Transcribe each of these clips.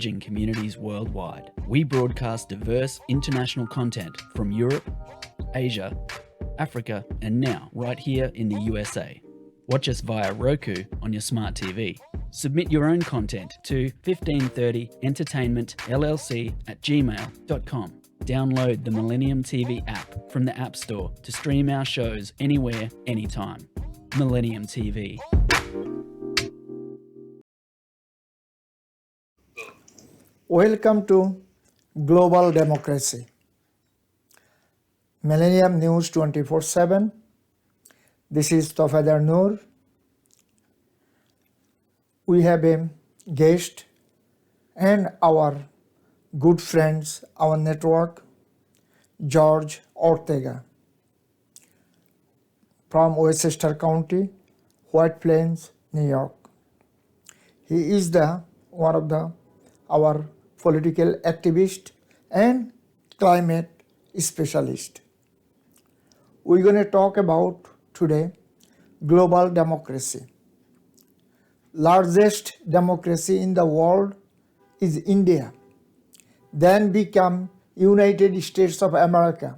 communities worldwide. We broadcast diverse international content from Europe, Asia, Africa, and now right here in the USA. Watch us via Roku on your smart TV. Submit your own content to 1530entertainmentllc@gmail.com. Download the Millennium TV app from the App Store to stream our shows anywhere, anytime. Millennium TV. Welcome to Global Democracy. Millennium News 24/7. This is Tofader Noor. We have a guest and our good friends, our network, George Ortega from Westchester County, White Plains, New York. He is one of our political activist and climate specialist. We're going to talk about today global democracy. Largest democracy in the world is India, then become United States of America.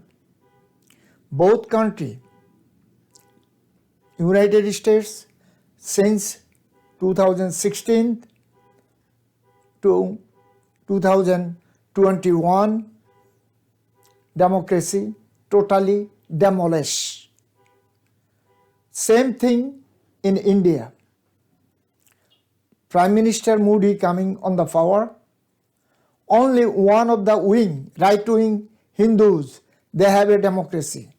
Both countries, United States since 2016 to 2021, democracy totally demolished. Same thing in India. Prime Minister Modi coming on the power, only one of the right-wing Hindus, they have a democracy.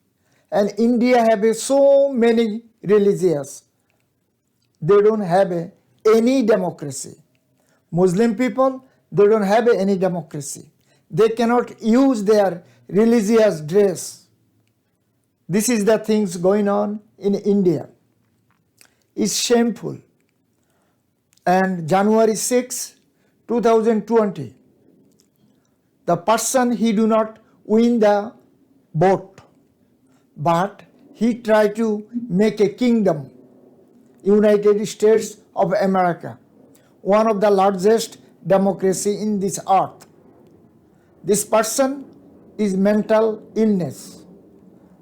And India have so many religions, they don't have any democracy. Muslim people, they don't have any democracy. They cannot use their religious dress. This is the things going on in India. It's shameful. And January 6, 2020, the person, he do not win the vote, but he tried to make a kingdom, United States of America, one of the largest democracy in this earth. This person is mental illness.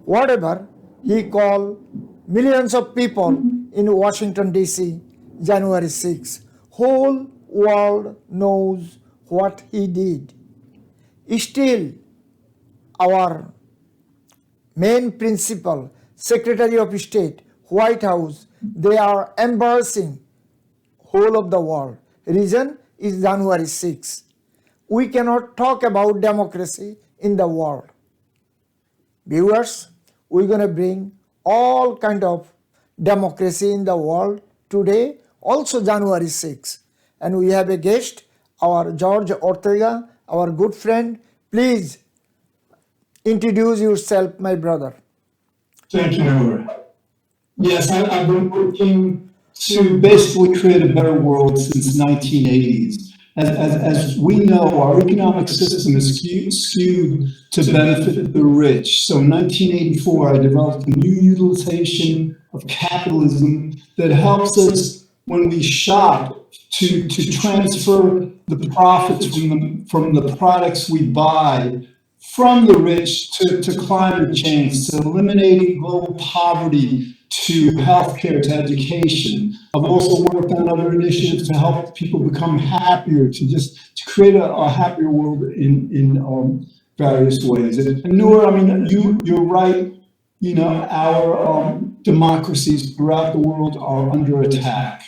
Whatever he called millions of people in Washington DC, January 6, whole world knows what he did. Still, our main principal, Secretary of State, White House, they are embarrassing whole of the world. Reason is January 6. We cannot talk about democracy in the world. Viewers, we're going to bring all kind of democracy in the world today, also January 6. And we have a guest, our George Ortega, our good friend. Please introduce yourself, my brother. Thank you, Noor. Yes, I've been working to basically create a better world since 1980s. As we know, our economic system is skewed to benefit the rich. So in 1984, I developed a new utilization of capitalism that helps us when we shop to transfer the profits from the products we buy from the rich to climate change, to eliminating global poverty, to healthcare, to education. I've also worked on other initiatives to help people become happier, to create a happier world in various ways. And Noor, I mean, you're right. You know, our democracies throughout the world are under attack.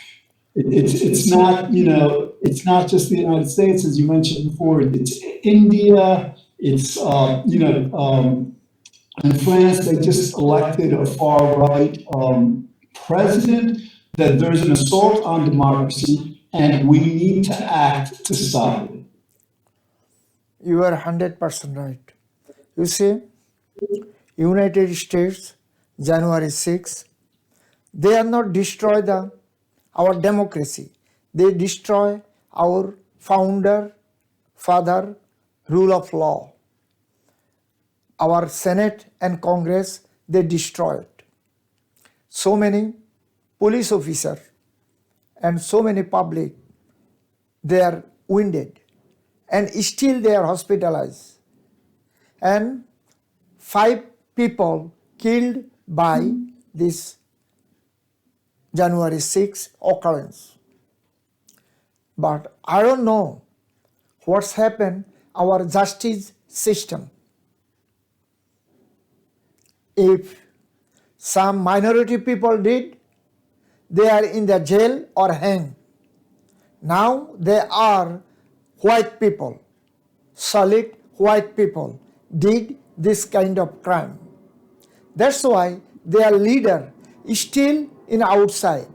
It's not, you know, it's not just the United States, as you mentioned before. It's India. It's in France, they just elected a far-right president. That there's an assault on democracy, and we need to act to stop it. You are 100% right. You see, United States, January 6, they are not destroy our democracy. They destroy our father, rule of law. Our Senate and Congress, they destroyed. So many police officers and so many public, they are wounded. and still they are hospitalized. And 5 people killed by this January 6 occurrence. But I don't know what's happened our justice system. If some minority people did, they are in the jail or hanged. Now they are white people, solid white people did this kind of crime. That's why their leader is still in outside,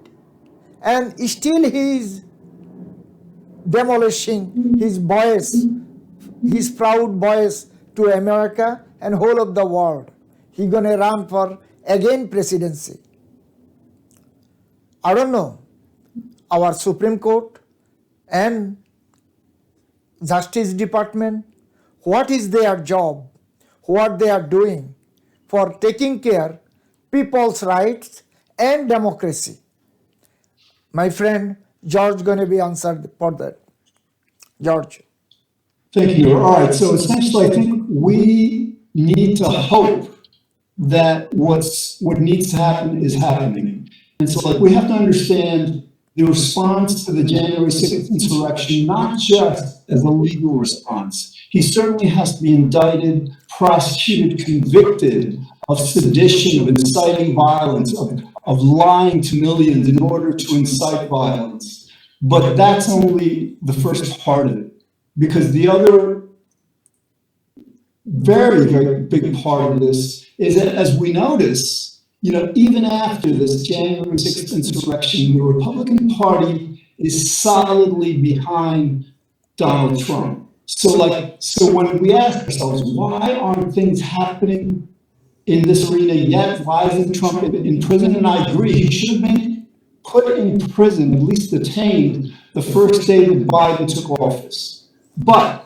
and still he is demolishing his voice, his proud voice to America and whole of the world. He gonna run for again presidency. I don't know, our Supreme Court and Justice Department, what is their job, what they are doing for taking care people's rights and democracy. My friend George going to be answered for that. George. Thank you. All right. So essentially, I think we need to hope that what needs to happen is happening. And so like, we have to understand the response to the January 6th insurrection, not just as a legal response. He certainly has to be indicted, prosecuted, convicted of sedition, of inciting violence, of lying to millions in order to incite violence. But that's only the first part of it, because the other very, very big part of this is that, as we notice, even after this January 6th insurrection, the Republican Party is solidly behind Donald Trump. So when we ask ourselves, why aren't things happening in this arena yet? Why isn't Trump in prison? And I agree, he should have been put in prison, at least detained, the first day that Biden took office. But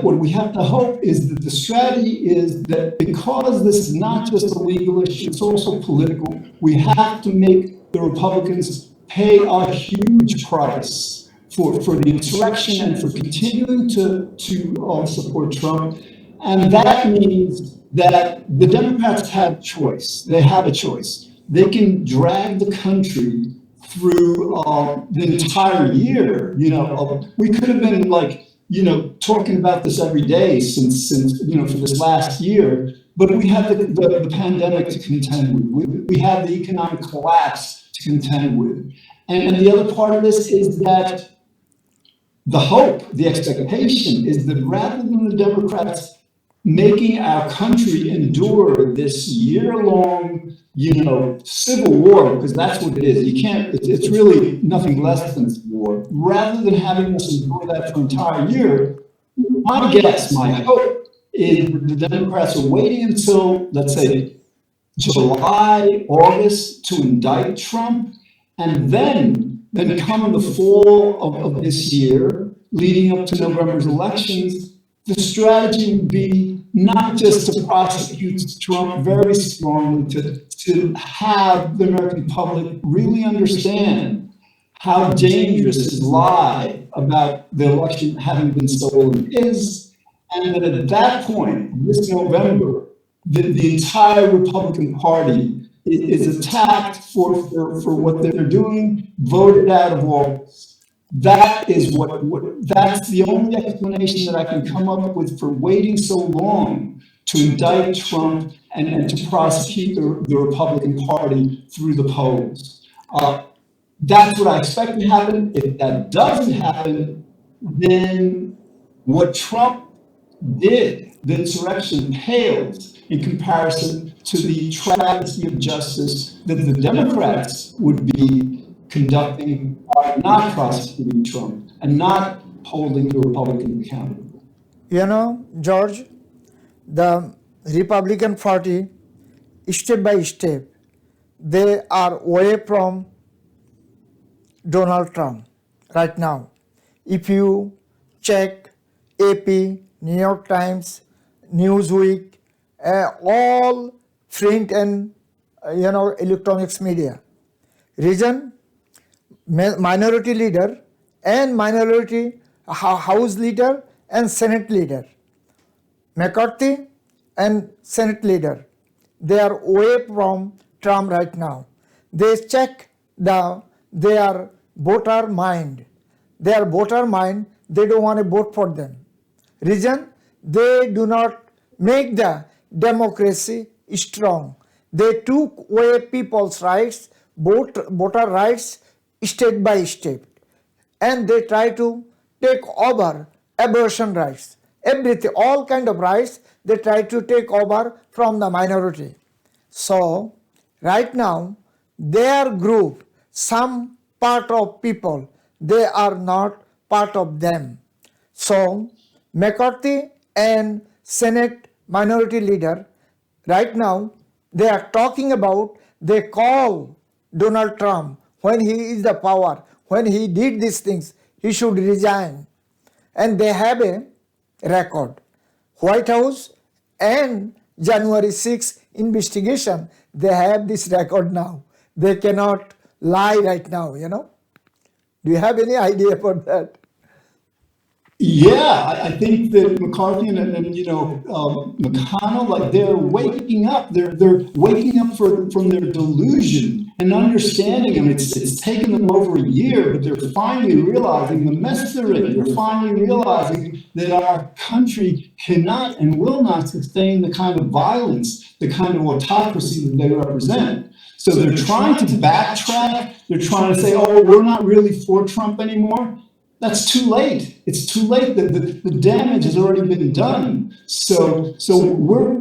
what we have to hope is that the strategy is that because this is not just a legal issue, it's also political, we have to make the Republicans pay a huge price for the insurrection and for continuing to support Trump. And that means that the Democrats have a choice. They have a choice. They can drag the country through the entire year. We could have been talking about this every day since for this last year, but we had the pandemic to contend with. We had the economic collapse to contend with. And the other part of this is that the hope, the expectation is that rather than the Democrats making our country endure this year-long, civil war, because that's what it is. It's really nothing less than war. Rather than having us endure that for an entire year, my guess, my hope, is that the Democrats are waiting until, let's say, July, August to indict Trump, and then come in the fall of this year, leading up to November's elections, the strategy would be not just to prosecute Trump very strongly, to have the American public really understand how dangerous his lie about the election having been stolen is, and that at that point, this November, the entire Republican Party is attacked for what they're doing, voted out of office. That is that's the only explanation that I can come up with for waiting so long to indict Trump and to prosecute the Republican Party through the polls. That's what I expect to happen. If that doesn't happen, then what Trump did, the insurrection, pales in comparison to the travesty of justice that the Democrats would be conducting by not prosecuting Trump and not holding the Republicans accountable. George, the Republican Party, step by step, they are away from Donald Trump right now. If you check AP, New York Times, Newsweek, all print and electronics media. Reason? Minority leader and minority house leader and Senate leader. McCarthy and Senate leader, they are away from Trump right now. They check their voter mind. Their voter mind, they don't want to vote for them. Reason, they do not make the democracy strong. They took away people's rights, voter rights, state by state. And they try to take over abortion rights. Everything, all kind of rights, they try to take over from the minority. So, right now, their group, some part of people, they are not part of them. So, McCarthy and Senate minority leader, right now, they are talking about, they call Donald Trump when he is the power, when he did these things, he should resign. And they have a record. White House and January 6 investigation, they have this record now. They cannot lie right now, you know. Do you have any idea about that? Yeah, I think that McCarthy and McConnell, like they're waking up. They're waking up from their delusion and understanding. I mean, it's taken them over a year, but they're finally realizing the mess they're in. They're finally realizing that our country cannot and will not sustain the kind of violence, the kind of autocracy that they represent. So they're trying to backtrack. They're trying to say, oh, we're not really for Trump anymore. That's too late. It's too late. The damage has already been done. So we're,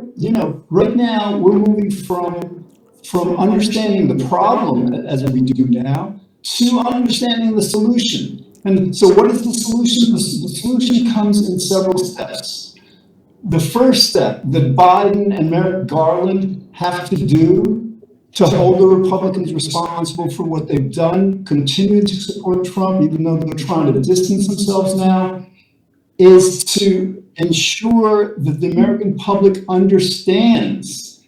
right now we're moving from understanding the problem as we do now to understanding the solution. And so what is the solution? The solution comes in several steps. The first step that Biden and Merrick Garland have to do to hold the Republicans responsible for what they've done, continue to support Trump, even though they're trying to distance themselves now, is to ensure that the American public understands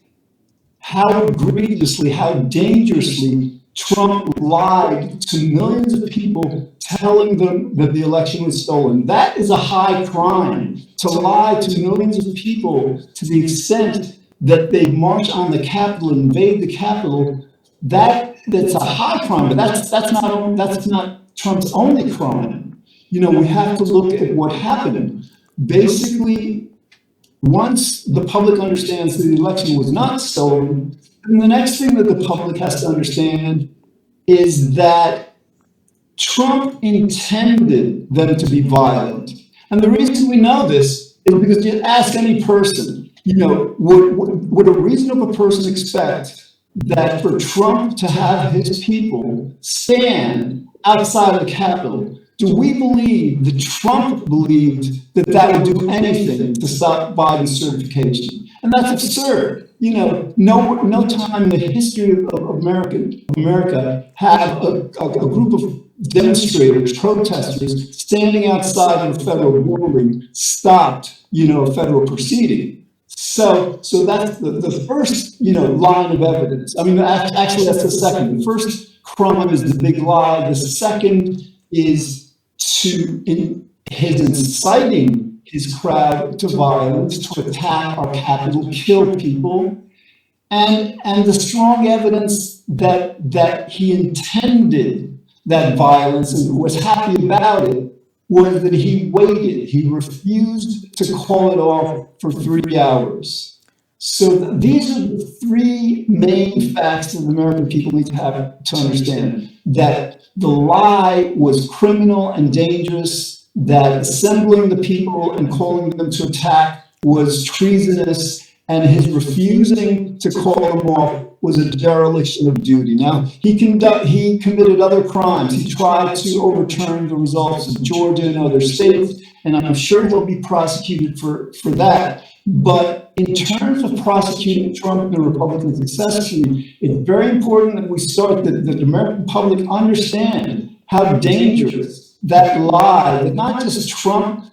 how egregiously, how dangerously Trump lied to millions of people, telling them that the election was stolen. That is a high crime, to lie to millions of people to the extent that they march on the Capitol, invade the Capitol. That's a high crime, but that's not Trump's only crime. We have to look at what happened. Basically, once the public understands that the election was not stolen, then the next thing that the public has to understand is that Trump intended them to be violent. And the reason we know this is because you ask any person, would a reasonable person expect that for Trump to have his people stand outside of the Capitol? Do we believe that Trump believed that would do anything to stop Biden's certification? And that's absurd. No time in the history of America have a group of demonstrators, protesters standing outside of a federal building stopped, a federal proceeding. So that's the first, line of evidence. I mean, actually, that's the second. The first crime is the big lie. The second is his inciting his crowd to violence, to attack our Capitol, kill people, and the strong evidence that he intended that violence and was happy about it was that he waited. He refused to call it off for 3 hours. So these are the three main facts that the American people need to have to understand: that the lie was criminal and dangerous, that assembling the people and calling them to attack was treasonous, and his refusing to call them off was a dereliction of duty. Now, he committed other crimes. He tried to overturn the results of Georgia and other states, and I'm sure he'll be prosecuted for that. But in terms of prosecuting Trump and the Republicans successfully, it's very important that we start that the American public understand how dangerous that lie, that not just Trump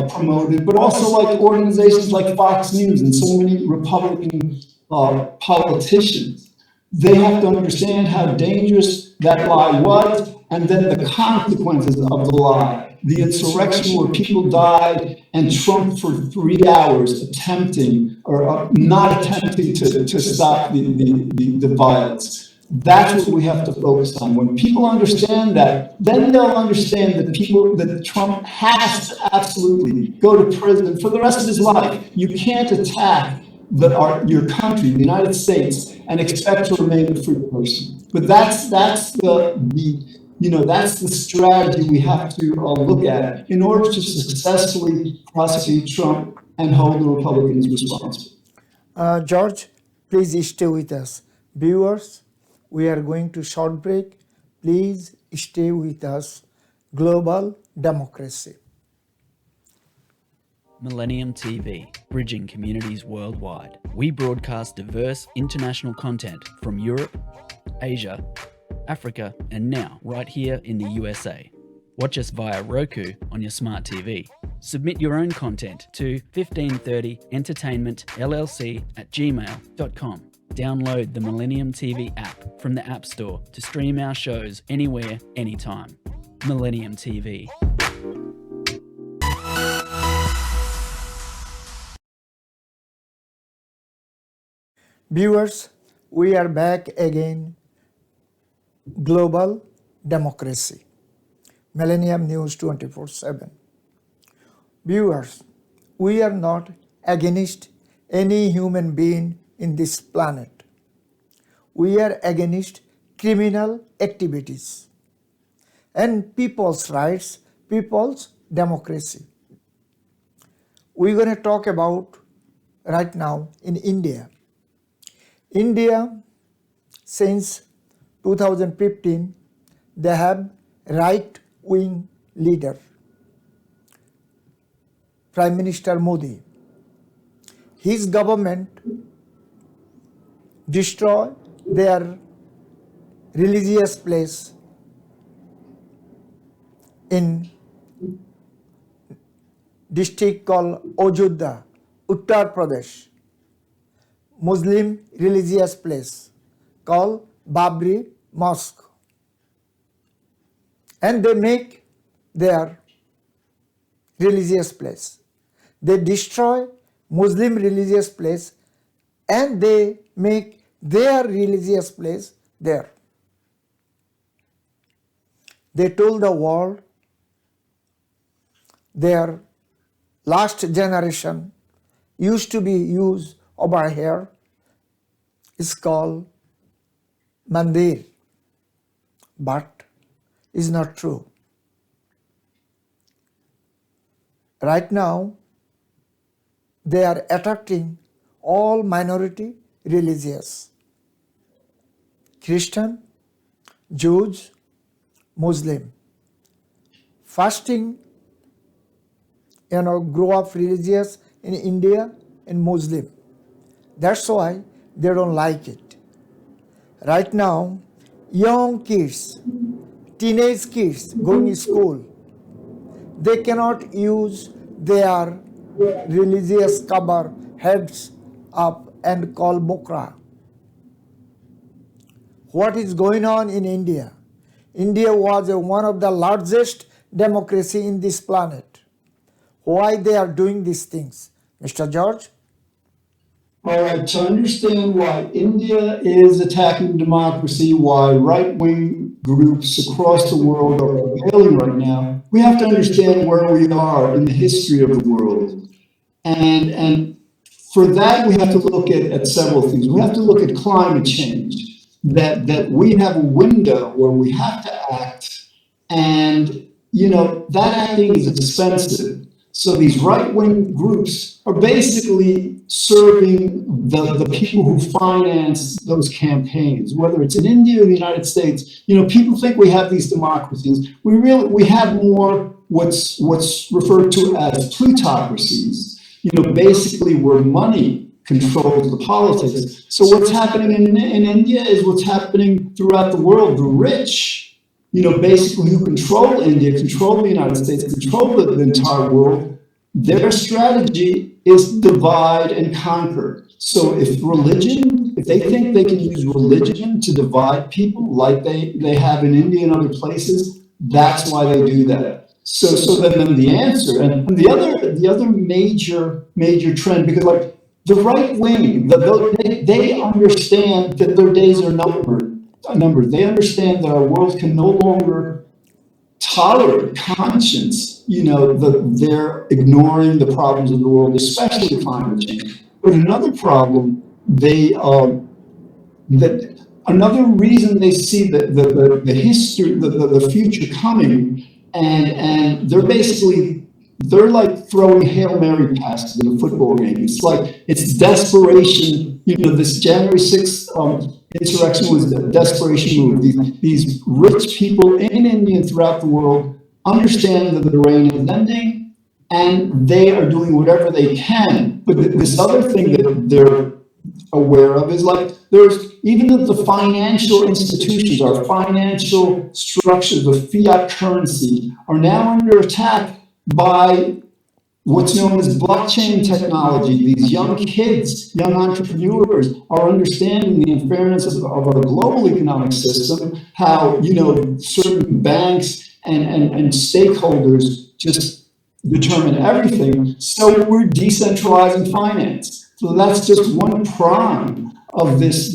promoted, but also like organizations like Fox News and so many Republican politicians, they have to understand how dangerous that lie was, and then the consequences of the lie. The insurrection where people died and Trump for 3 hours attempting or not attempting to stop the violence. That's what we have to focus on. When people understand that, then they'll understand that Trump has to absolutely go to prison for the rest of his life. You can't attack your country, the United States, and expect to remain a free person. But that's the strategy we have to look at in order to successfully prosecute Trump and hold the Republicans responsible. George, please stay with us. Viewers, we are going to short break. Please stay with us. Global democracy. Millennium TV, bridging communities worldwide. We broadcast diverse international content from Europe, Asia, Africa, and now right here in the USA. Watch us via Roku on your smart TV. Submit your own content to 1530entertainmentllc@gmail.com. Download the Millennium TV app from the App Store to stream our shows anywhere, anytime. Millennium TV. Viewers, we are back again. Global democracy. Millennium News 24/7. Viewers, we are not against any human being in this planet. We are against criminal activities and people's rights, people's democracy. We're going to talk about right now in India. India, since 2015, they have right-wing leader, Prime Minister Modi. His government destroy their religious place in district called Ajodhya, Uttar Pradesh. Muslim religious place called Babri Mosque, and they make their religious place. They destroy Muslim religious place and they make their religious place there. They told the world their last generation used to be used over here is called mandir, but is not true. Right now, they are attacking all minority religious, Christian, Jews, Muslim. Fasting, grow up religious in India and Muslim. That's why they don't like it. Right now, young kids, teenage kids going to school, they cannot use their religious cover heads up and call bukra. What is going on in India? India was one of the largest democracy in this planet. Why they are doing these things? Mr. George? All right, to understand why India is attacking democracy, why right-wing groups across the world are prevailing right now, we have to understand where we are in the history of the world. And for that, we have to look at several things. We have to look at climate change, that we have a window where we have to act, and that acting is expensive. So these right-wing groups are basically serving the people who finance those campaigns, whether it's in India or the United States. People think we have these democracies. We have more what's referred to as plutocracies. Basically where money controls the politics. So what's happening in India is what's happening throughout the world. The rich, basically who control India, control the United States, control the entire world, their strategy is divide and conquer. So if they think they can use religion to divide people like they have in India and other places, that's why they do that. So then the answer, and the other major trend, because like the right wing, they understand that their days are numbered. They understand that our world can no longer tolerate conscience, they're ignoring the problems of the world, especially climate change. But another problem, another reason they see the history, the future coming, and they're like throwing Hail Mary passes in a football game. It's desperation. This January 6th insurrection was a desperation move. These rich people in India and throughout the world understand that the rain is ending, and they are doing whatever they can. But this other thing that they're aware of is even the financial institutions, our financial structures, the fiat currency, are now under attack by what's known as blockchain technology. These young kids, young entrepreneurs are understanding the unfairness of our global economic system, how, certain banks and stakeholders just determine everything. So we're decentralizing finance. So that's just one prime of this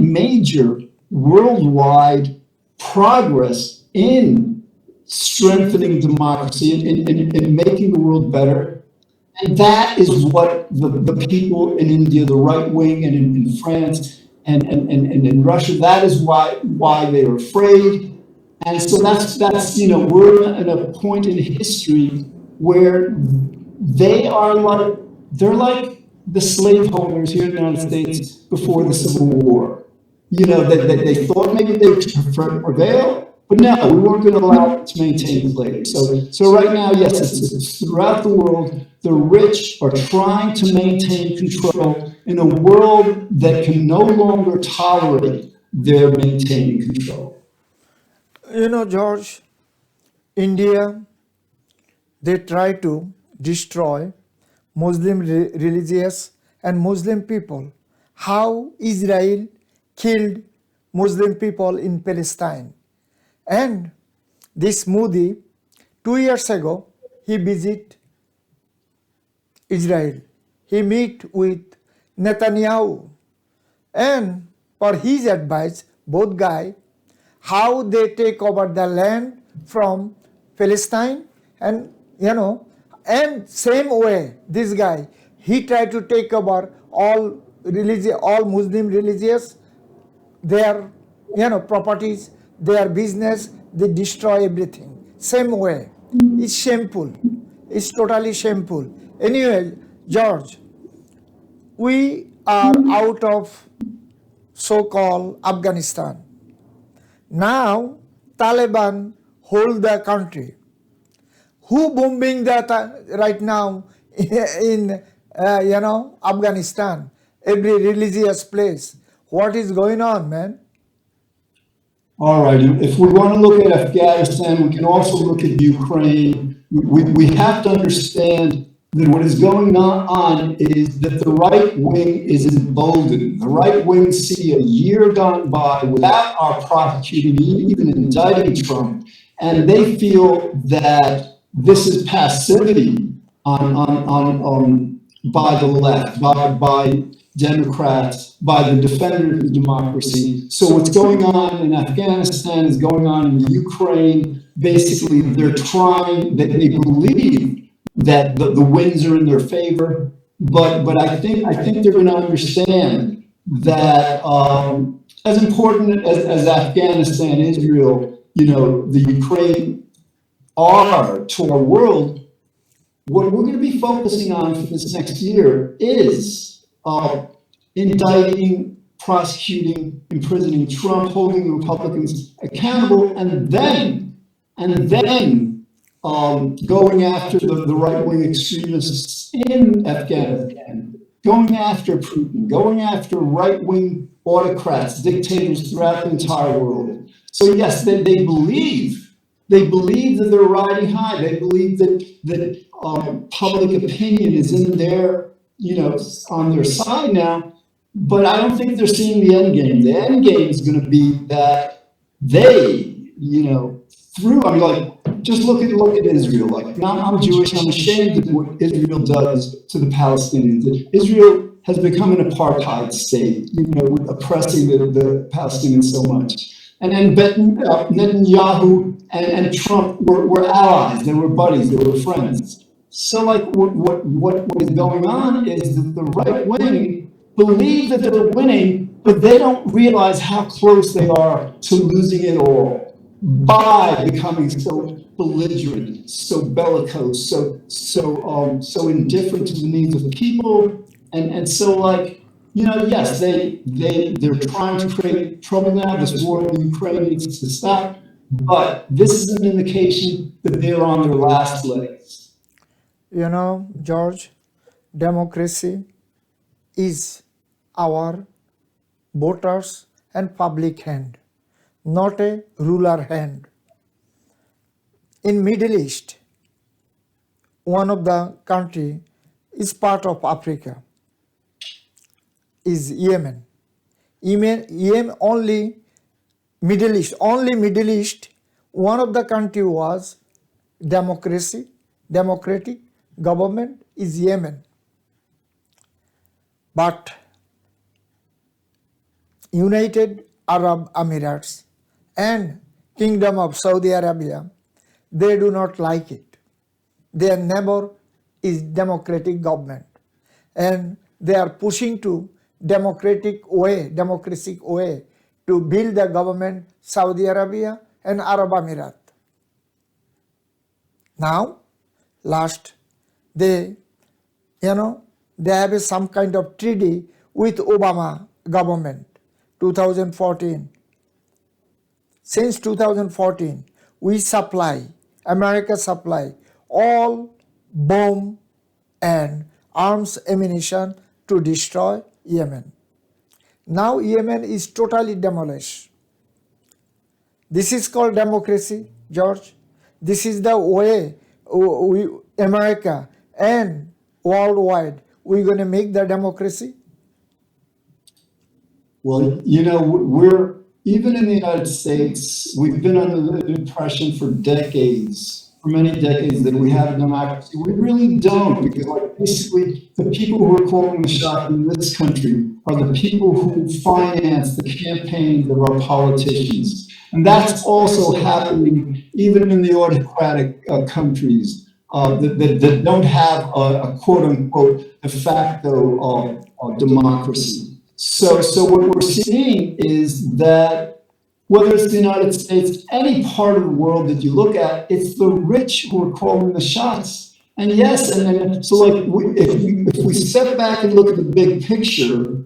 major worldwide progress in strengthening democracy and making the world better. And that is what the people in India, the right wing, and in France and in Russia, that is why they are afraid. And so that's we're at a point in history where they're like the slaveholders here in the United States before the Civil War. They thought maybe they could prevail, but no, we weren't going to allow it to maintain slavery. So right now, yes, it's throughout the world, the rich are trying to maintain control in a world that can no longer tolerate their maintaining control. George, India, they try to destroy Muslim religious and Muslim people. How Israel killed Muslim people in Palestine. And this Modi, 2 years ago, he visited Israel. He met with Netanyahu. And for his advice, both guys, how they take over the land from Palestine, and and same way this guy, he tried to take over all Muslim religious, their properties, their business, they destroy everything. Same way. It's shameful. It's totally shameful. Anyway, George, we are out of so-called Afghanistan. Now, Taliban hold the country. Who bombing that right now in Afghanistan? Every religious place. What is going on, man? All right. If we want to look at Afghanistan, we can also look at Ukraine. We have to understand that what is going on is that the right wing is emboldened. The right wing see a year gone by without our prosecuting, even indicting Trump, and they feel that this is passivity on by the left, by Democrats, by the defenders of democracy. So what's going on in Afghanistan is going on in Ukraine. Basically, they believe that the winds are in their favor, but I think they're going to understand that as important as Afghanistan, Israel, the Ukraine are to our world, what we're going to be focusing on for this next year is indicting, prosecuting, imprisoning Trump, holding the Republicans accountable, and then going after the right-wing extremists in Afghanistan, going after Putin, going after right-wing autocrats, dictators throughout the entire world. So yes, they believe that they're riding high. They believe that public opinion is in their on their side now, but I don't think they're seeing the end game. The end game is going to be that they, through, I mean, like, just look at Israel. Like, now I'm Jewish, I'm ashamed of what Israel does to the Palestinians. Israel has become an apartheid state, oppressing the Palestinians so much. And then Netanyahu and Trump were allies, they were buddies, they were friends. So like what is going on is that the right wing believe that they're winning, but they don't realize how close they are to losing it all by becoming so belligerent, so bellicose, so indifferent to the needs of the people, and so like, yes, they're trying to create trouble now. This war in Ukraine needs to stop, but this is an indication that they're on their last legs. George, democracy is our voters and public hand, not a ruler hand. In Middle East, one of the country is part of Africa, is Yemen. Yemen only Middle East, one of the country was democratic government is Yemen. But United Arab Emirates and Kingdom of Saudi Arabia, they do not like it. Their neighbor is democratic government, and they are pushing to democratic way to build the government Saudi Arabia and Arab Emirat. Now, they have some kind of treaty with Obama government, 2014. Since 2014, America supply all bomb and arms ammunition to destroy Yemen. Now Yemen is totally demolished. This is called democracy, George. This is the way America and worldwide we're going to make the democracy. Well, we're, even in the United States, we've been under the impression for many decades, that we have a democracy. We really don't, because basically the people who are calling the shot in this country are the people who finance the campaigns of our politicians. And that's also happening even in the autocratic countries that don't have a quote-unquote de facto democracy. So what we're seeing is that whether it's the United States, any part of the world that you look at, it's the rich who are calling the shots. And yes, and so like if we step back and look at the big picture,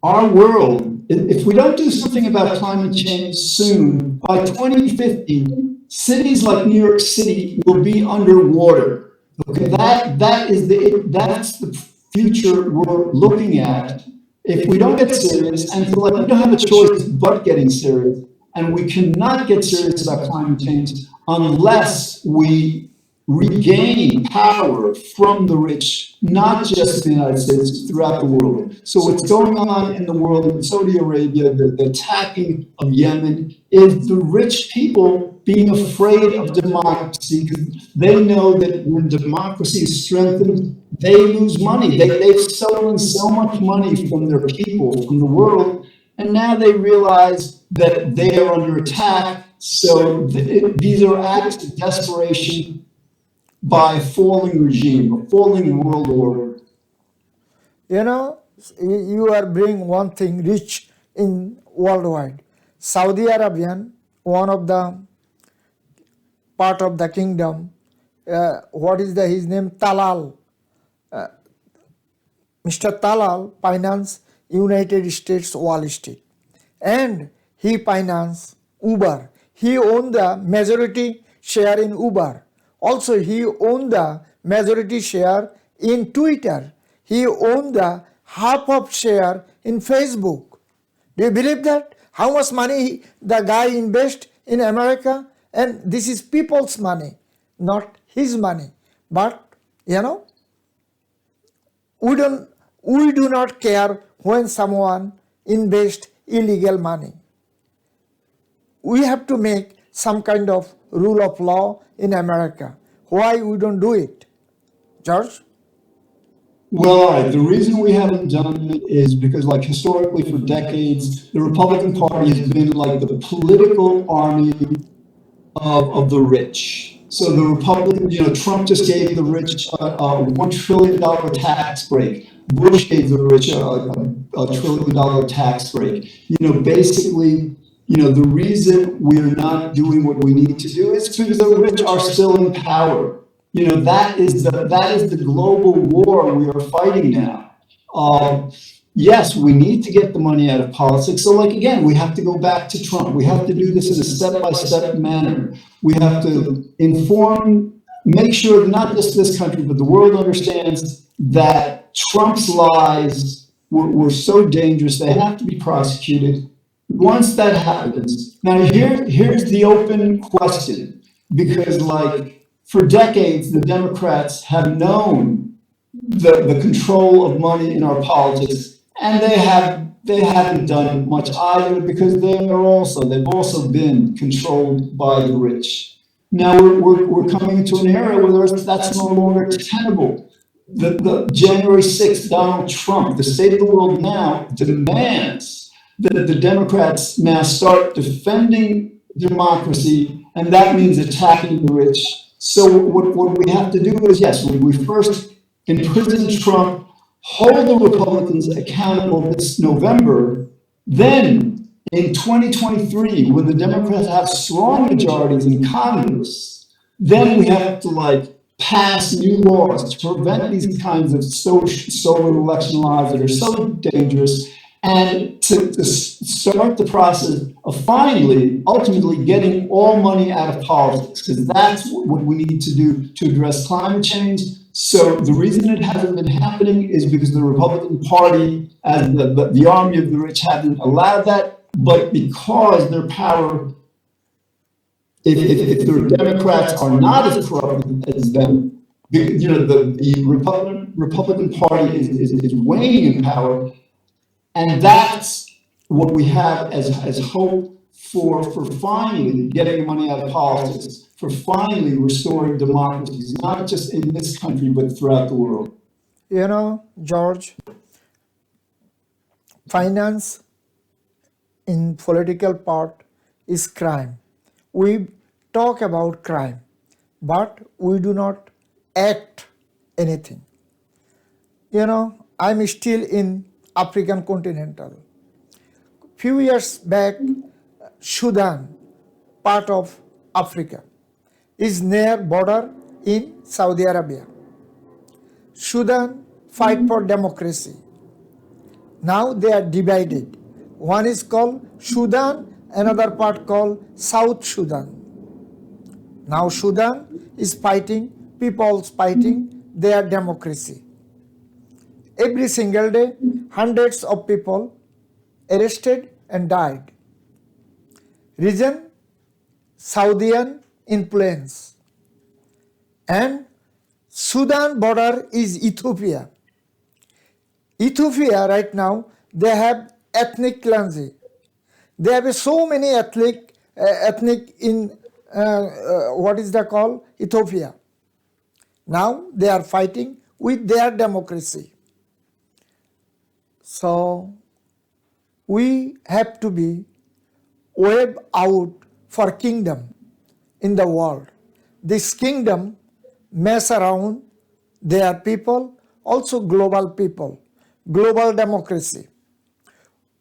our world, if we don't do something about climate change soon, by 2050, cities like New York City will be underwater. Okay, that's the future we're looking at. If we don't get serious, and so we don't have a choice but getting serious, and we cannot get serious about climate change unless we regain power from the rich, not just in the United States, throughout the world. So what's going on in the world, in Saudi Arabia, the attacking of Yemen, is the rich people being afraid of democracy, because they know that when democracy is strengthened, they lose money. They've stolen so much money from their people, from the world, and now they realize that they are under attack. So these are acts of desperation by a falling regime, a falling world order. You are bringing one thing rich in worldwide. Saudi Arabian, one of the part of the kingdom, what is his name? Talal. Mr. Talal financed United States Wall Street, and he financed Uber. He owned the majority share in Uber. Also, he owned the majority share in Twitter. He owned the half of share in Facebook. Do you believe that? How much money the guy invests in America? And this is people's money, not his money. But, We don't we do not care when someone invests illegal money. We have to make some kind of rule of law in America. Why we don't do it? George? Well, all right. The reason we haven't done it is because, like, historically for decades, the Republican Party has been like the political army of the rich. So the Republican, Trump just gave the rich a $1 trillion tax break. Bush gave the rich a $1 trillion tax break. Basically, the reason we're not doing what we need to do is because the rich are still in power. That is the global war we are fighting now. Yes, we need to get the money out of politics. So, like, again, we have to go back to Trump. We have to do this in a step-by-step manner. We have to make sure that not just this country, but the world understands that Trump's lies were so dangerous, they have to be prosecuted. Once that happens, now here's the open question, because, like, for decades, the Democrats have known the control of money in our politics. And they haven't done much either, because they've also been controlled by the rich. Now we're coming into an era where that's no longer tenable. The January 6th, Donald Trump, the state of the world now demands that the Democrats now start defending democracy, and that means attacking the rich. So what we have to do is, yes, we first imprison Trump, hold the Republicans accountable this November. Then in 2023, when the Democrats have strong majorities in Congress, then we have to, like, pass new laws to prevent these kinds of stolen election laws that are so dangerous, and to start the process of finally, ultimately getting all money out of politics, because that's what we need to do to address climate change. So the reason it hasn't been happening is because the Republican Party, as the army of the rich, haven't allowed that, but because their power, if the Democrats are not as corrupt as them, the Republican Party is waning in power, and that's what we have as hope for finally getting money out of politics, for finally restoring democracies, not just in this country, but throughout the world. George, finance in political part is crime. We talk about crime, but we do not act anything. I'm still in African continental. Few years back, Sudan, part of Africa, is near border in Saudi Arabia. Sudan fight for democracy. Now they are divided. One is called Sudan, another part called South Sudan. Now Sudan is fighting, people's fighting their democracy. Every single day, hundreds of people arrested and died. Reason? Saudian influence. And Sudan border is Ethiopia. Ethiopia right now, they have ethnic cleansing. They have so many ethnic in what is that called? Ethiopia. Now they are fighting with their democracy. So we have to be web out for kingdom in the world. This kingdom mess around their people, also global people, global democracy.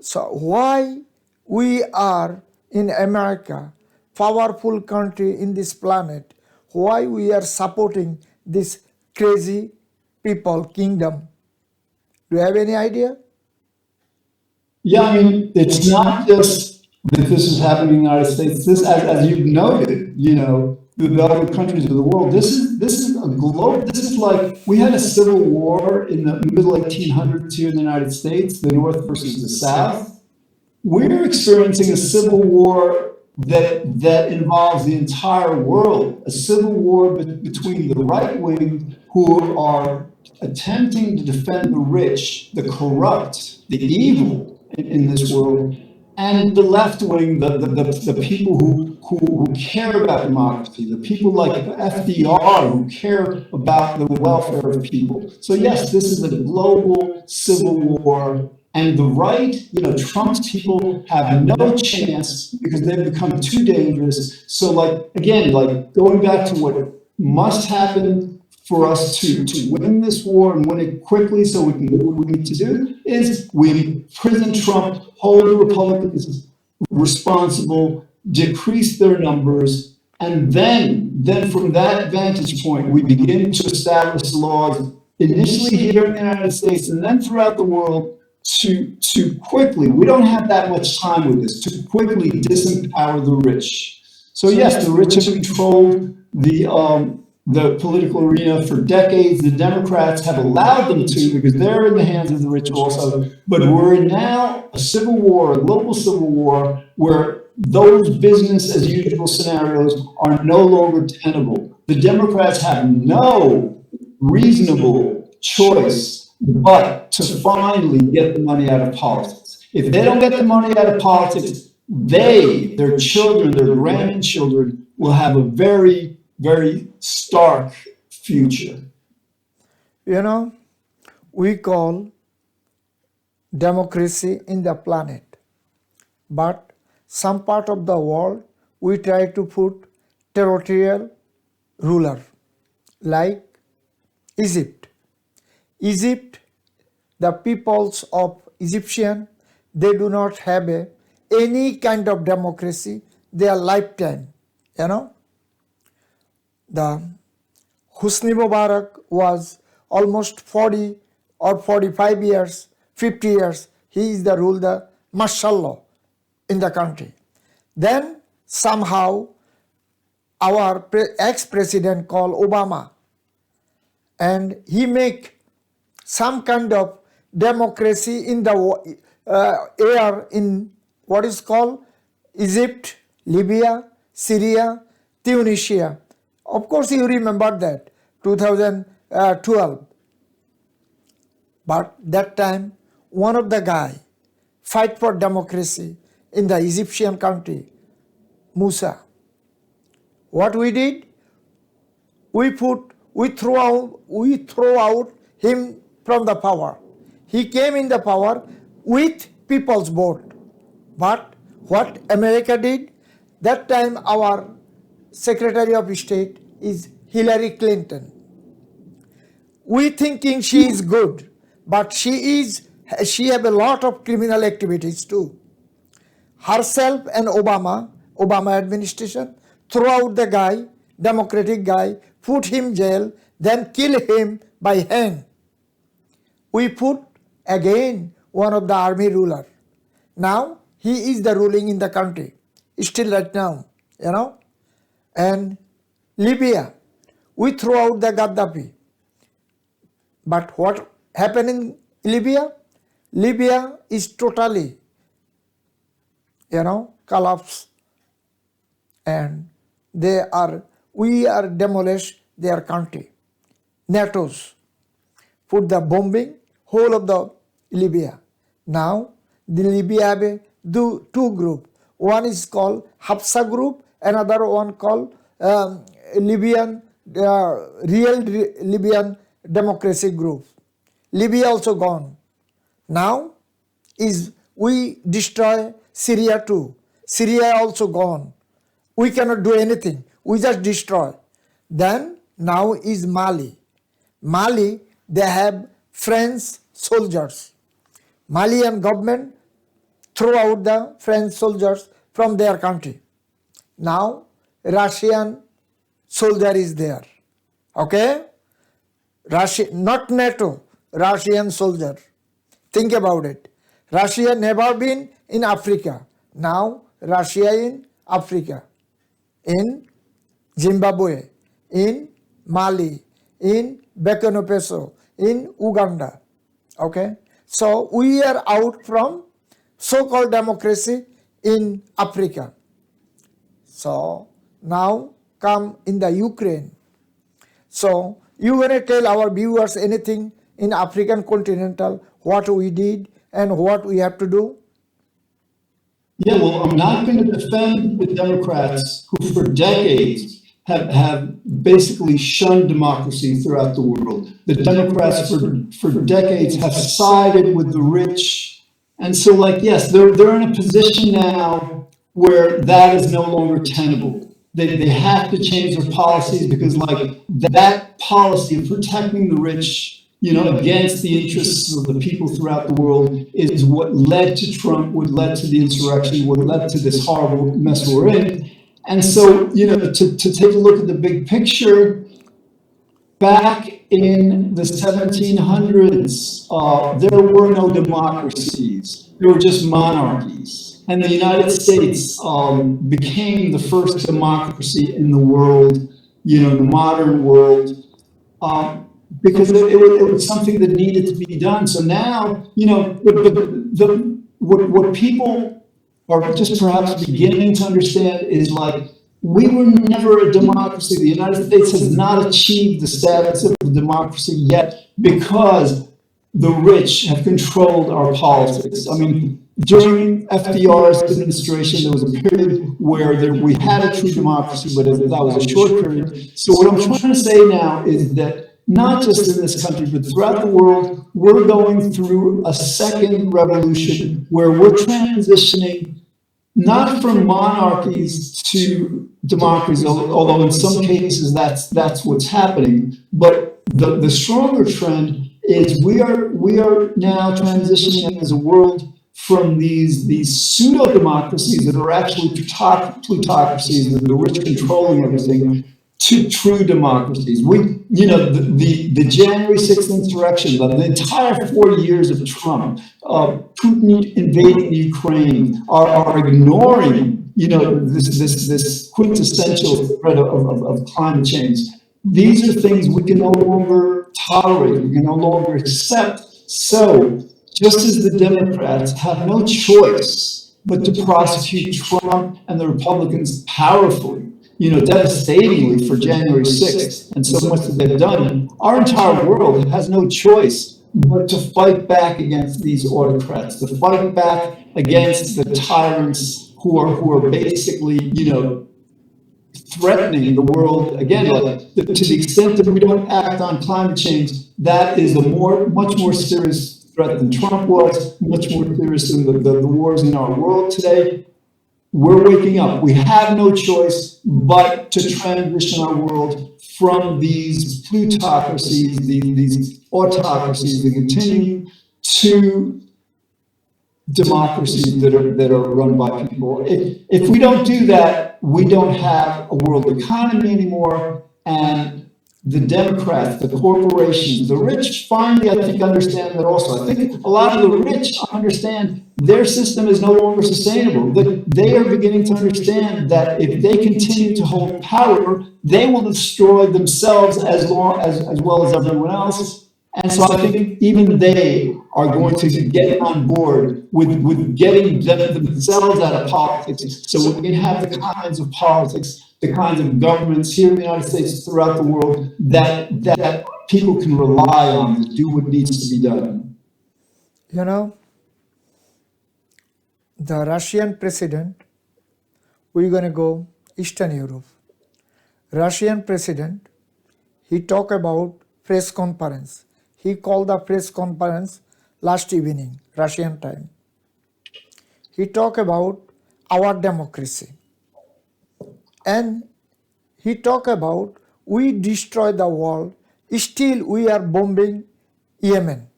So why we are in America, powerful country in this planet, why we are supporting this crazy people kingdom? Do you have any idea? Yeah, I mean, it's not just that this is happening in the United States. This, as you've noted, the other countries of the world, this is a globe. This is like, we had a civil war in the middle 1800s here in the United States, the North versus the South. We're experiencing a civil war that involves the entire world, a civil war between the right wing, who are attempting to defend the rich, the corrupt, the evil in this world, and the left wing, the people who care about democracy, the people like FDR who care about the welfare of people. So yes, this is a global civil war, and the right, Trump's people have no chance because they've become too dangerous. So like, again, like going back to what must happen for us to win this war and win it quickly so we can do what we need to do is we prison Trump, hold the Republicans responsible, decrease their numbers, and then from that vantage point, we begin to establish laws initially here in the United States and then throughout the world to quickly, we don't have that much time with this, to quickly disempower the rich. So yes, the rich have controlled the political arena for decades. The Democrats have allowed them to because they're in the hands of the rich also. But we're in now a civil war, a global civil war, where those business as usual scenarios are no longer tenable. The Democrats have no reasonable choice but to finally get the money out of politics. If they don't get the money out of politics, their children, their grandchildren will have a very, very stark future. We call democracy in the planet, but some part of the world we try to put territorial ruler, like Egypt. Egypt, the peoples of Egyptian, they do not have any kind of democracy their lifetime, The Hosni Mubarak was almost 40 or 45 years, 50 years, he is the ruler, mashallah, in the country. Then somehow our ex-president called Obama, and he make some kind of democracy in the air in what is called Egypt, Libya, Syria, Tunisia. Of course, you remember that, 2012. But that time, one of the guy fight for democracy in the Egyptian country, Musa. What we did? We throw out him from the power. He came in the power with people's vote. But what America did? That time our Secretary of State is Hillary Clinton. We thinking she is good, but she have a lot of criminal activities too. Herself and Obama administration throw out the guy, democratic guy, put him jail, then kill him by hand. We put again one of the army ruler. Now he is the ruling in the country, still right now, And Libya, we throw out the Gaddafi. But what happened in Libya? Libya is totally, collapsed. And we are demolished their country. NATO's put the bombing whole of the Libya. Now the Libya have two group. One is called Hafsa group, another one called Libyan real Libyan democracy group. Libya also gone. Now we destroy Syria too. Syria also gone. We cannot do anything. We just destroy. Then now is Mali. Mali, they have French soldiers. Malian government throw out the French soldiers from their country. Now Russian soldier is there. Okay? Not NATO, Russian soldier. Think about it. Russia never been in Africa. Now Russia in Africa, in Zimbabwe, in Mali, in Burkina Faso, in Uganda. Okay? So we are out from so-called democracy in Africa. So now come in the Ukraine. So You gonna tell our viewers anything in African continental what we did and what we have to do? Yeah, well, I'm not going to defend the Democrats who for decades have basically shunned democracy throughout the world. The Democrats for decades have sided with the rich. And so, like, yes, they're in a position now where that is no longer tenable. They have to change their policies because, like, that policy of protecting the rich, against the interests of the people throughout the world is what led to Trump, what led to the insurrection, what led to this horrible mess we're in. And so, to take a look at the big picture, back in the 1700s, there were no democracies. There were just monarchies. And the United States became the first democracy in the world, the modern world, because it was something that needed to be done. So now, what people are just perhaps beginning to understand is, like, we were never a democracy. The United States has not achieved the status of a democracy yet because the rich have controlled our politics. I mean, during FDR's administration, there was a period where we had a true democracy, but that was a short period. So what I'm trying to say now is that not just in this country, but throughout the world, we're going through a second revolution where we're transitioning not from monarchies to democracies, although in some cases that's what's happening. But the stronger trend is we are now transitioning as a world from these pseudo democracies that are actually plutocracies, the rich controlling everything, to true democracies. The January 6th insurrection, the entire 4 years of Trump, Putin invading Ukraine, are ignoring, this quintessential threat of climate change. These are things we can no longer tolerate, we can no longer accept. So, just as the Democrats have no choice but to prosecute Trump and the Republicans powerfully, devastatingly for January 6th, and so much that they've done, our entire world has no choice but to fight back against these autocrats, to fight back against the tyrants who are basically, threatening the world. Again, to the extent that we don't act on climate change, that is a much more serious threat than Trump was, much more serious than the wars in our world today. We're waking up. We have no choice but to transition our world from these plutocracies, these autocracies that continue, to democracies that are run by people. If we don't do that, we don't have a world economy anymore, and the Democrats, the corporations, the rich finally, I think, understand that also. I think a lot of the rich understand their system is no longer sustainable. They are beginning to understand that if they continue to hold power, they will destroy themselves as well as everyone else. And so I think even they are going to get on board with getting themselves out of politics, so we can have the kinds of politics, the kinds of governments here in the United States, throughout the world, that people can rely on to do what needs to be done. The Russian president, we're going to go Eastern Europe. Russian president, he talked about press conference. He called the press conference last evening, Russian time. He talked about our democracy. And he talked about we destroy the world, still we are bombing Yemen.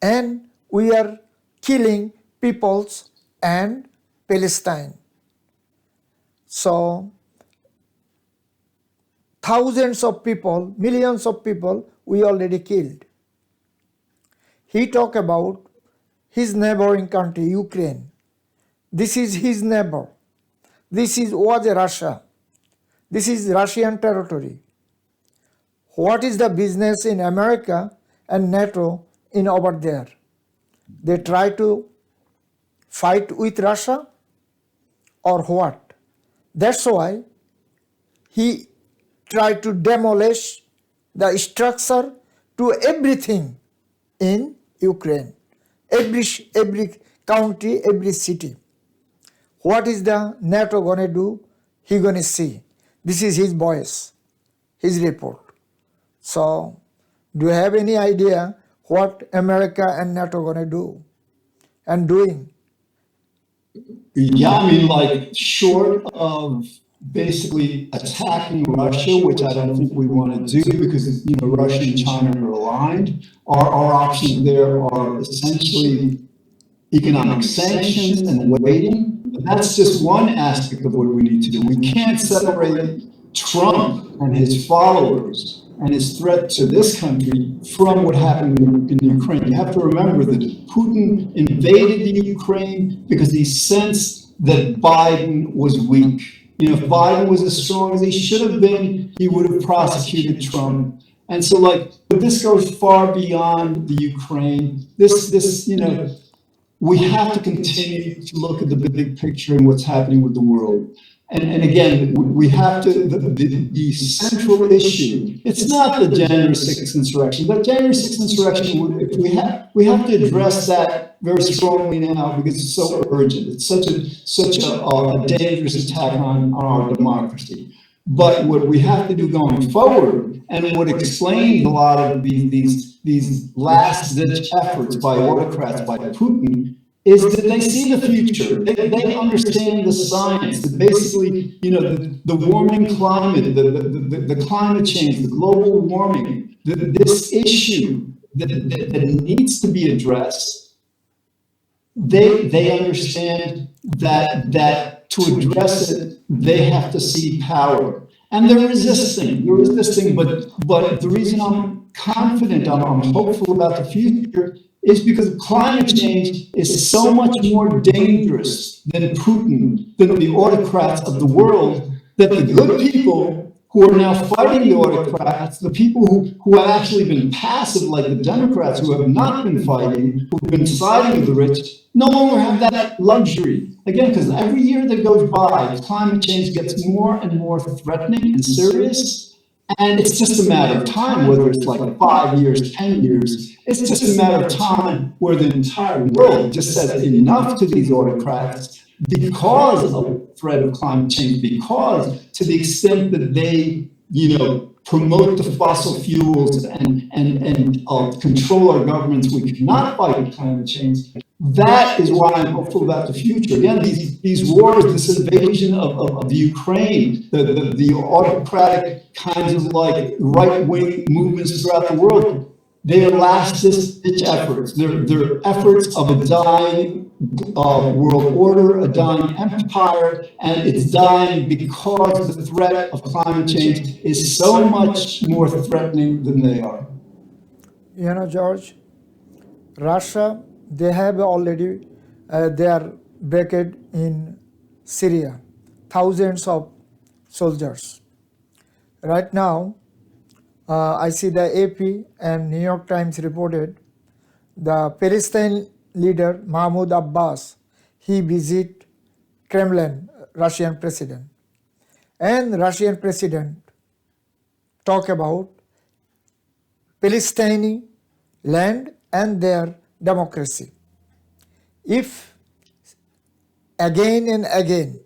And we are killing peoples and Palestine. So, thousands of people, millions of people, we already killed. He talked about his neighboring country, Ukraine. This is his neighbor. Was Russia. This is Russian territory. What is the business in America and NATO in over there? They try to fight with Russia or what? That's why he tried to demolish the structure to everything in Ukraine, every county, every city. What is the NATO gonna do? He gonna see. This is his voice, his report. So, do you have any idea what America and NATO gonna do and doing? Yeah, I mean, like, short of basically attacking Russia, which I don't think we want to do because, Russia and China are aligned, our options there are essentially economic sanctions and waiting. But that's just one aspect of what we need to do. We can't separate Trump and his followers and his threat to this country from what happened in Ukraine. You have to remember that Putin invaded the Ukraine because he sensed that Biden was weak. If Biden was as strong as he should have been, he would have prosecuted Trump. And so, but this goes far beyond the Ukraine. We have to continue to look at the big picture and what's happening with the world. And again, we have to, the central issue, it's not the January 6th insurrection. The January 6th insurrection, we have to address that very strongly now because it's so urgent. It's such a dangerous attack on our democracy. But what we have to do going forward, and what explains a lot of these last-ditch efforts by autocrats, by Putin, is that they see the future. They understand the science. That basically, the warming climate, the climate change, the global warming, this issue that needs to be addressed. They understand that to address it, they have to see power. And they're resisting, but the reason I'm confident, I'm hopeful about the future is because climate change is so much more dangerous than Putin, than the autocrats of the world, that the good people who are now fighting the autocrats, the people who have actually been passive, like the Democrats who have not been fighting, who've been siding with the rich, no longer have that luxury. Again, because every year that goes by, climate change gets more and more threatening and serious. And it's just a matter of time, whether it's like 5 years, 10 years. It's just a matter of time where the entire world just says enough to these autocrats because of the threat of climate change, because to the extent that they, promote the fossil fuels and control our governments, we cannot fight climate change. That is why I'm hopeful about the future. Again, these wars, this invasion of the Ukraine, the autocratic kinds of right-wing movements throughout the world, they are last-ditch efforts. They're efforts of a dying world order, a dying empire, and it's dying because the threat of climate change is so much more threatening than they are. George, Russia, they have already their brigade in Syria, thousands of soldiers. Right now, I see the AP and New York Times reported the Palestine leader Mahmoud Abbas, he visit Kremlin, Russian president. And Russian president talk about Palestinian land and their democracy. If again and again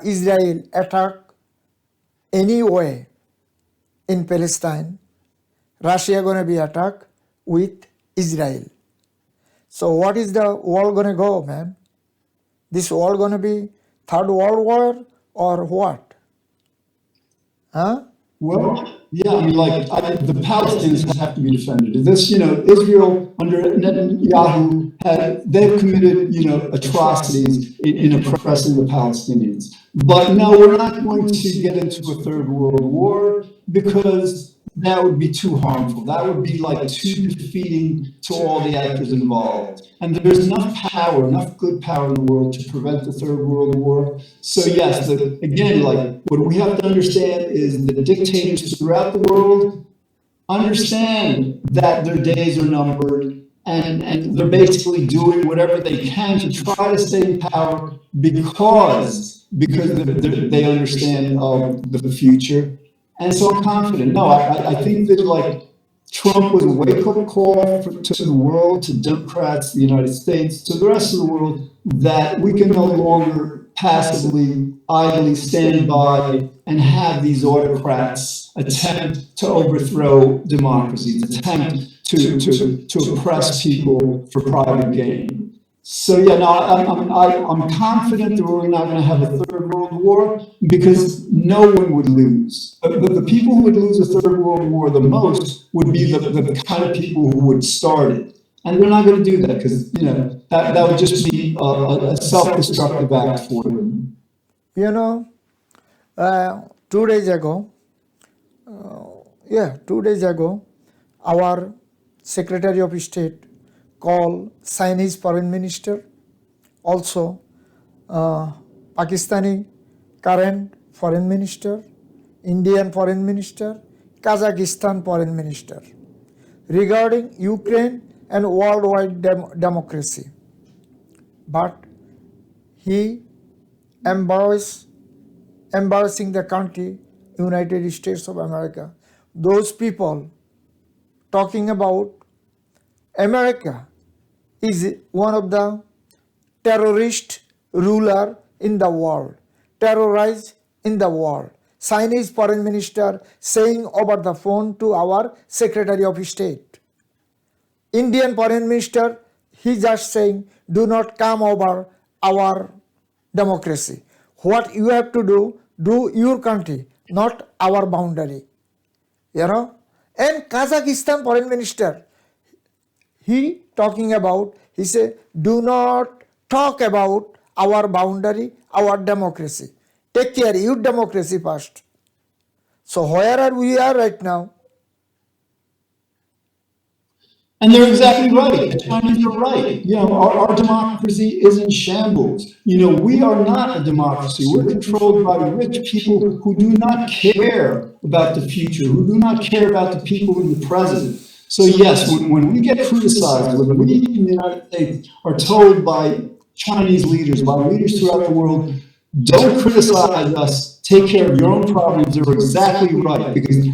Israel attack any way in Palestine, Russia gonna be attacked with Israel. So what is the world gonna go, man? This world gonna be third world war or what? Huh? Well, yeah, I mean, the Palestinians have to be defended. This, Israel under Netanyahu they've committed, atrocities in oppressing the Palestinians. But no, we're not going to get into a third world war because that would be too harmful. That would be too defeating to all the actors involved. And there's enough power, enough good power in the world to prevent the third world war. So yes, again, what we have to understand is the dictators throughout the world understand that their days are numbered, and they're basically doing whatever they can to try to stay in power because they understand the future. And so I'm confident. No, I think that like Trump was a wake-up call to the world, to Democrats, the United States, to the rest of the world, that we can no longer passively, idly stand by and have these autocrats attempt to overthrow democracies, attempt to oppress people for private gain. So yeah, no, I'm confident that we're not going to have a third world war because no one would lose. The people who would lose a third world war the most would be the kind of people who would start it. And they're not going to do that because, you know, that would just be a self-destructive act for them. You know, 2 days ago, 2 days ago, our Secretary of State called Chinese Foreign Minister, also Pakistani current Foreign Minister, Indian Foreign Minister, Kazakhstan Foreign Minister, regarding Ukraine and worldwide democracy. But he embarrassing the country, United States of America. Those people talking about America is one of the terrorist ruler in the world, terrorized in the world. Chinese Foreign Minister saying over the phone to our Secretary of State. Indian Foreign Minister, he just saying, do not come over our democracy. What you have to do your country, not our boundary. You know? And Kazakhstan Foreign Minister, he talking about, he said, do not talk about our boundary, our democracy. Take care, your democracy first. So where are we right now? And they're exactly right. The Chinese are right. You know, our democracy is in shambles. You know, we are not a democracy. We're controlled by rich people who do not care about the future, who do not care about the people in the present. So yes, when we get criticized, when we in the United States are told by Chinese leaders, by leaders throughout the world, don't criticize us, take care of your own problems, they're exactly right, because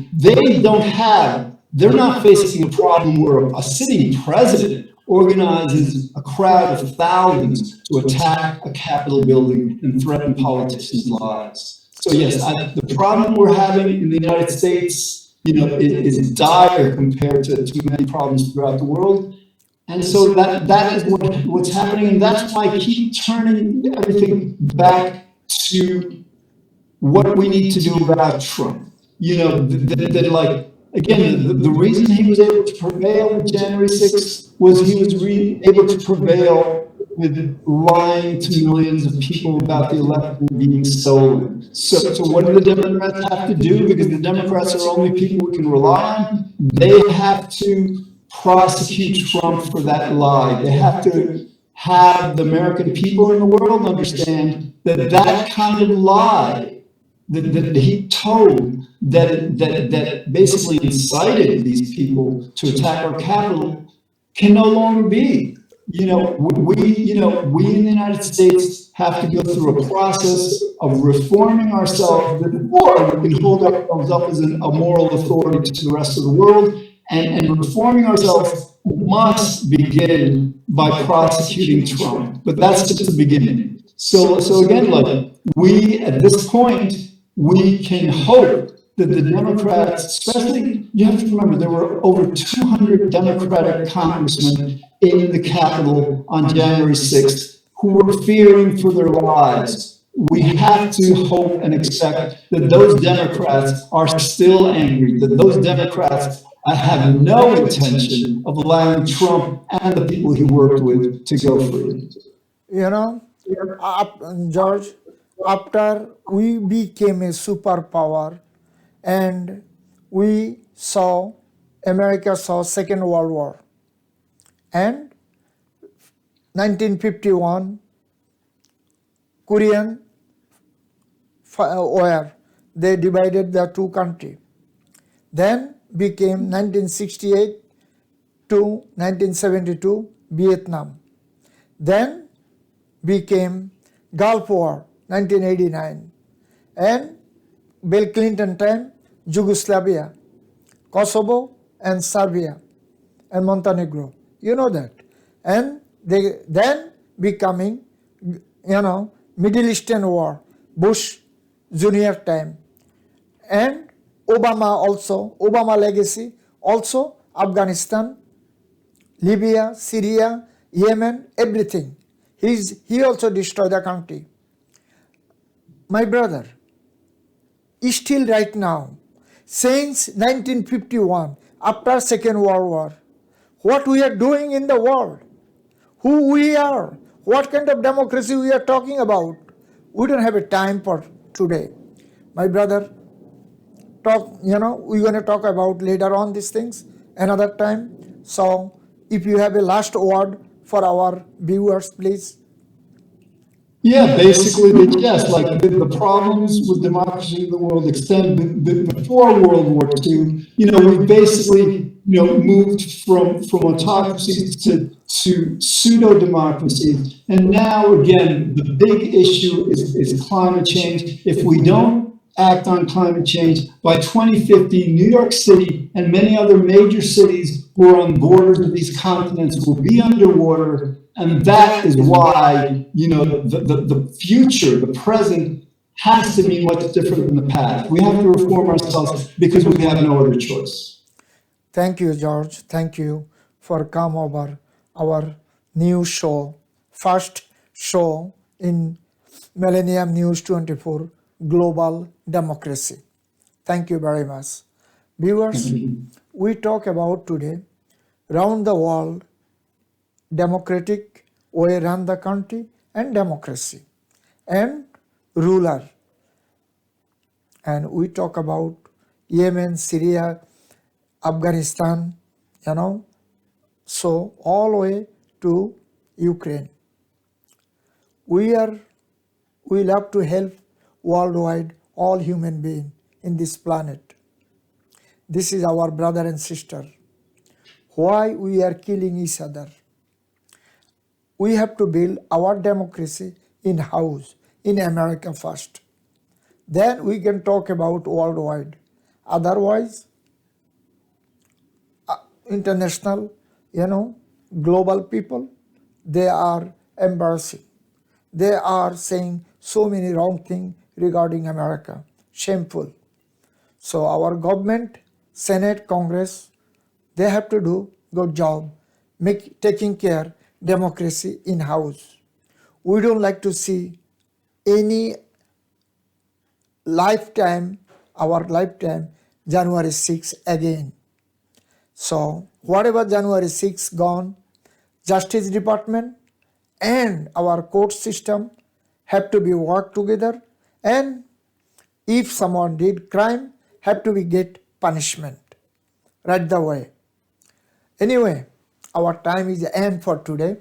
they're not facing a problem where a sitting president organizes a crowd of thousands to attack a Capitol building and threaten politicians' lives. So yes, the problem we're having in the United States, you know, is dire compared to many problems throughout the world. And so that is what's happening, and that's why I keep turning everything back to what we need to do about Trump. You know, that like, again, the reason he was able to prevail on January 6th was he was able to prevail with lying to millions of people about the election being stolen. So what do the Democrats have to do? Because the Democrats are the only people we can rely on. They have to prosecute Trump for that lie. They have to have the American people in the world understand that kind of lie that he told, that basically incited these people to attack our Capitol, can no longer be. We in the United States have to go through a process of reforming ourselves before we can hold ourselves up as a moral authority to the rest of the world. And reforming ourselves must begin by prosecuting Trump. But that's just the beginning. So again, like, we, at this point, we can hope that the Democrats, especially, you have to remember, there were over 200 Democratic congressmen in the Capitol on January 6th who were fearing for their lives. We have to hope and expect that those Democrats are still angry, that those Democrats have no intention of allowing Trump and the people he worked with to go free. You know, George, after we became a superpower and America saw Second World War, and 1951 Korean War, they divided the two countries. Then became 1968 to 1972 Vietnam. Then became Gulf War 1989, and Bill Clinton time Yugoslavia, Kosovo, and Serbia, and Montenegro. You know that. And they then becoming, Middle Eastern war, Bush Junior time, and Obama legacy, also Afghanistan, Libya, Syria, Yemen, everything. He also destroyed the country. My brother, still right now, since 1951, after Second World War, what we are doing in the world, who we are, what kind of democracy we are talking about, we don't have a time for today. My brother, we're going to talk about later on these things another time. So if you have a last word for our viewers, please. Yeah, basically, yes, like the problems with democracy in the world extend before World War II. We basically, moved from autocracies to pseudo democracies. And now, again, the big issue is climate change. If we don't act on climate change, by 2050, New York City and many other major cities who are on borders of these continents will be underwater. And that is why, the future, the present, has to be much different than the past. We have to reform ourselves because we have no other choice. Thank you, George. Thank you for come over our new show, first show in Millennium News 24 Global Democracy. Thank you very much. Viewers, we talk about today round the world democratic way run the country and democracy and ruler. And we talk about Yemen, Syria, Afghanistan, so all the way to Ukraine. We love to help worldwide all human beings in this planet. This is our brother and sister. Why we are killing each other? We have to build our democracy in house, in America first. Then we can talk about worldwide. Otherwise, international, global people, they are embarrassing. They are saying so many wrong things regarding America. Shameful. So our government, Senate, Congress, they have to do good job, taking care democracy in house. We don't like to see any our lifetime, January 6 again. So whatever January 6 gone, Justice Department and our court system have to be work together, and if someone did crime, have to be get punishment right the way. Anyway, our time is end for today.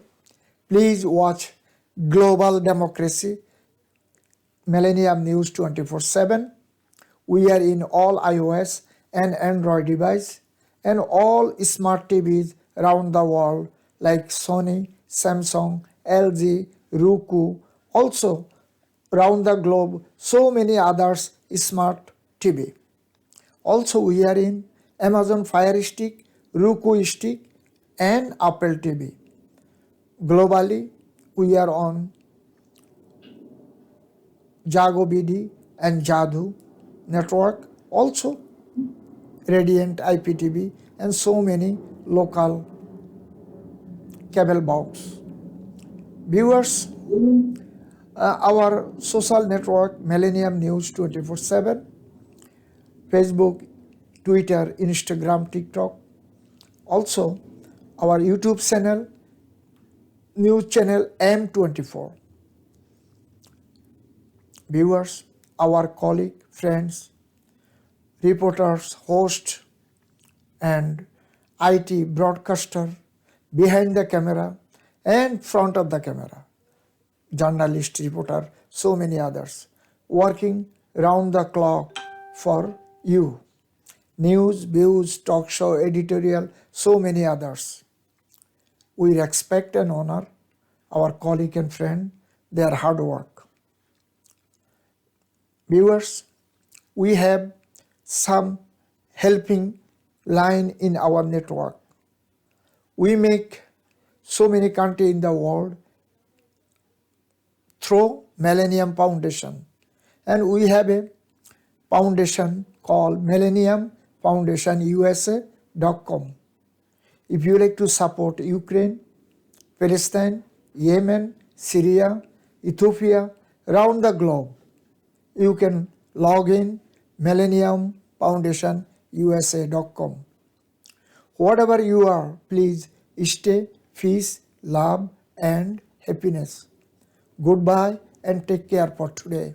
Please watch Global Democracy, Millennium News 24/7. We are in all iOS and Android device and all smart TVs around the world like Sony, Samsung, LG, Roku, also around the globe, so many others smart TV. Also we are in Amazon Fire Stick, Roku Stick and Apple TV. Globally, we are on Jago BD and Jadoo network, also Radiant IPTV and so many local cable box. Viewers, our social network Millennium News 24/7, Facebook, Twitter, Instagram, TikTok. Also our YouTube channel, news channel M24. Viewers, our colleague, friends, reporters, hosts, and IT broadcaster behind the camera and front of the camera, journalist, reporter, so many others, working round the clock for you. News, views, talk show, editorial, so many others. We respect and honor our colleague and friend, their hard work. Viewers, we have some helping line in our network. We make so many countries in the world through Millennium Foundation. And we have a foundation called Millennium Foundation USA.com. If you like to support Ukraine, Palestine, Yemen, Syria, Ethiopia, around the globe, you can log in Millennium Foundation USA.com. Whatever you are, please stay, peace, love, and happiness. Goodbye and take care for today.